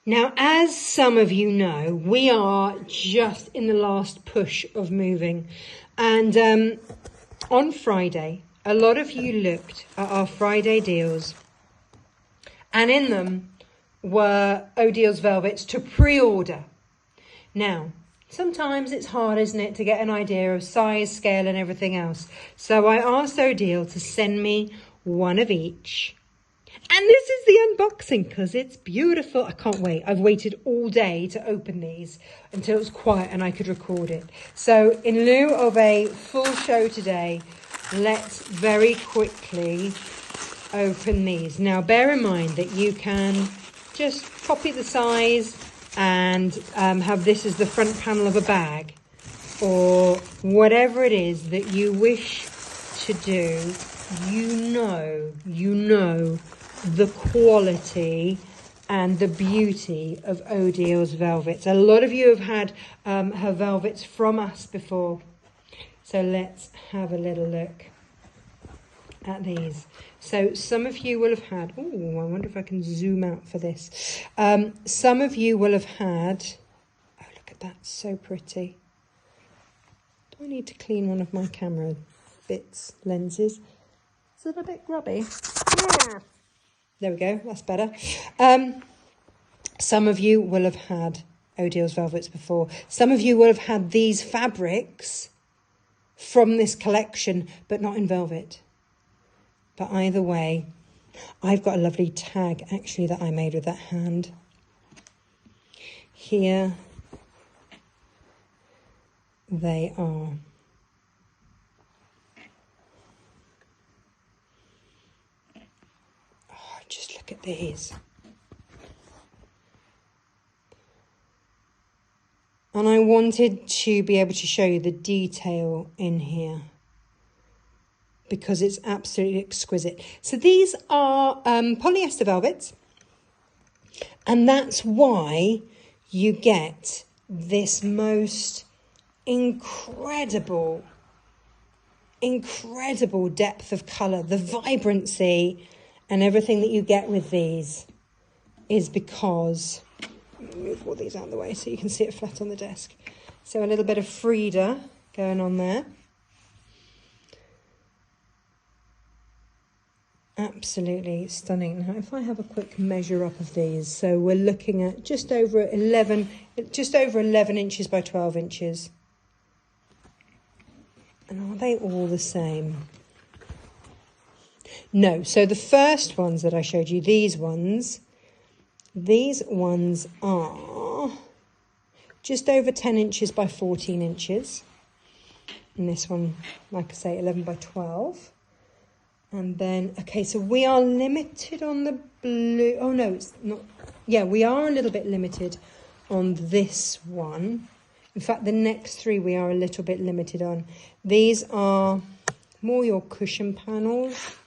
Now, as some of you know, we are just in the last push of moving. And on Friday, a lot of you looked at our Friday deals. And in them were Odile's velvets to pre-order. Now, sometimes it's hard, isn't it, to get an idea of size, scale and everything else. So I asked Odile to send me one of each. And this is the unboxing because it's beautiful. I can't wait. I've waited all day to open these until it was quiet and I could record it. So in lieu of a full show today, let's very quickly open these. Now bear in mind that you can just copy the size and have this as the front panel of a bag or whatever it is that you wish to do. You know the quality and the beauty of Odile's velvets. A lot of you have had her velvets from us before. So let's have a little look at these. So some of you will have had, oh, I wonder if I can zoom out for this. Some of you will have had, oh, look at that, so pretty. Do I need to clean one of my camera lenses? Is it a bit grubby? Yeah. There we go, that's better. Some of you will have had Odile's velvets before. Some of you will have had these fabrics from this collection, but not in velvet. But either way, I've got a lovely tag actually that I made with that hand. Here they are. Just look at these. And I wanted to be able to show you the detail in here because it's absolutely exquisite. So these are polyester velvets, and that's why you get this most incredible depth of colour, the vibrancy. And everything that you get with these is because, move all these out of the way so you can see it flat on the desk. So a little bit of Frida going on there. Absolutely stunning. Now, if I have a quick measure up of these, so we're looking at just over 11 inches by 12 inches. And are they all the same? No, so the first ones that I showed you, these ones are just over 10 inches by 14 inches. And this one, like I say, 11 by 12. And then, okay, so we are limited on the blue. Oh, no, it's not. Yeah, we are a little bit limited on this one. In fact, the next three we are a little bit limited on. These are more your cushion panels.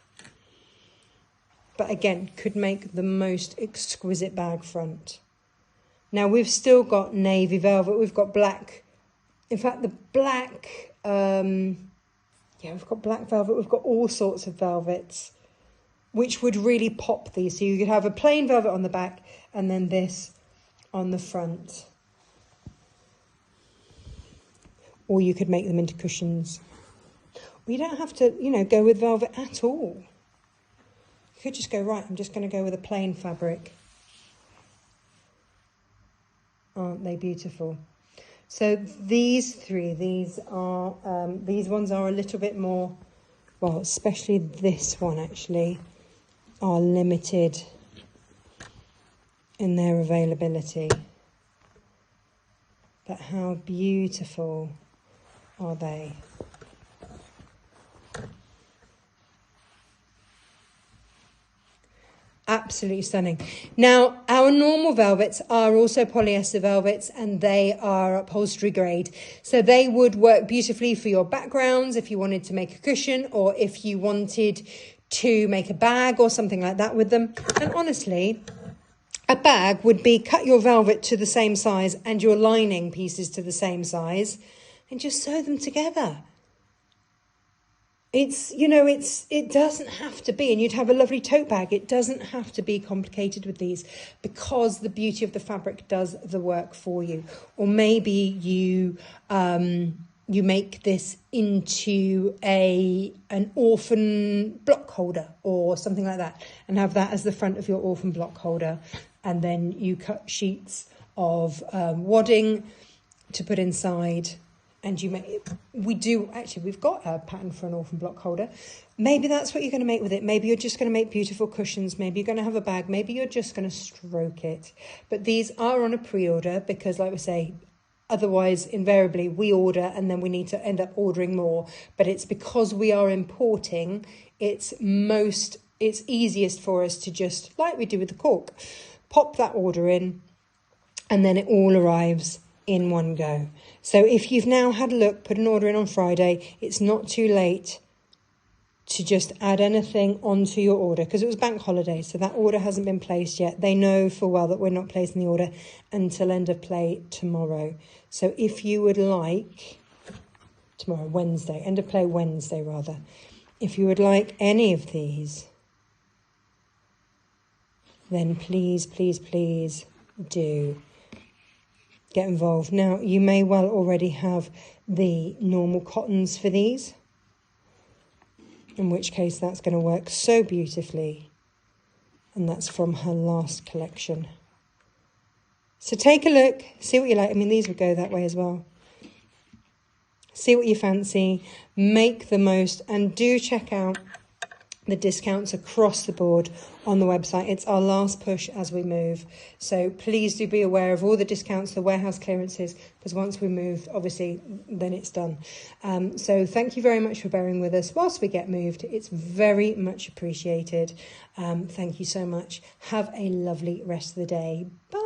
But again, could make the most exquisite bag front. Now, we've still got navy velvet. We've got black. In fact, the black, we've got black velvet. We've got all sorts of velvets, which would really pop these. So you could have a plain velvet on the back and then this on the front. Or you could make them into cushions. Or you don't have to, go with velvet at all. You could just go, right, I'm just going to go with a plain fabric. Aren't they beautiful? So these ones are a little bit more, well, especially this one actually, are limited in their availability. But how beautiful are they? Absolutely stunning. Now, our normal velvets are also polyester velvets and they are upholstery grade. So they would work beautifully for your backgrounds if you wanted to make a cushion or if you wanted to make a bag or something like that with them. And honestly, a bag would be cut your velvet to the same size and your lining pieces to the same size and just sew them together. It's, it doesn't have to be, and you'd have a lovely tote bag. It doesn't have to be complicated with these, because the beauty of the fabric does the work for you. Or maybe you make this into an orphan block holder or something like that, and have that as the front of your orphan block holder. And then you cut sheets of wadding to put inside. And we've got a pattern for an orphan block holder. Maybe that's what you're going to make with it. Maybe you're just going to make beautiful cushions. Maybe you're going to have a bag. Maybe you're just going to stroke it. But these are on a pre-order because, like we say, otherwise, invariably, we order and then we need to end up ordering more. But it's because we are importing, it's easiest for us to just, like we do with the cork, pop that order in and then it all arrives in one go. So if you've now had a look, put an order in on Friday, it's not too late to just add anything onto your order, because it was bank holiday, so that order hasn't been placed yet. They know full well that we're not placing the order until end of play tomorrow. So if you would like, end of play Wednesday rather, if you would like any of these, then please, please, please do get involved. Now, you may well already have the normal cottons for these, in which case that's going to work so beautifully. And that's from her last collection. So take a look, see what you like. I mean, these would go that way as well. See what you fancy, make the most, and do check out the discounts across the board on the website. It's our last push as we move. So please do be aware of all the discounts, the warehouse clearances, because once we move, obviously, then it's done. So thank you very much for bearing with us whilst we get moved. It's very much appreciated. Thank you so much. Have a lovely rest of the day. Bye.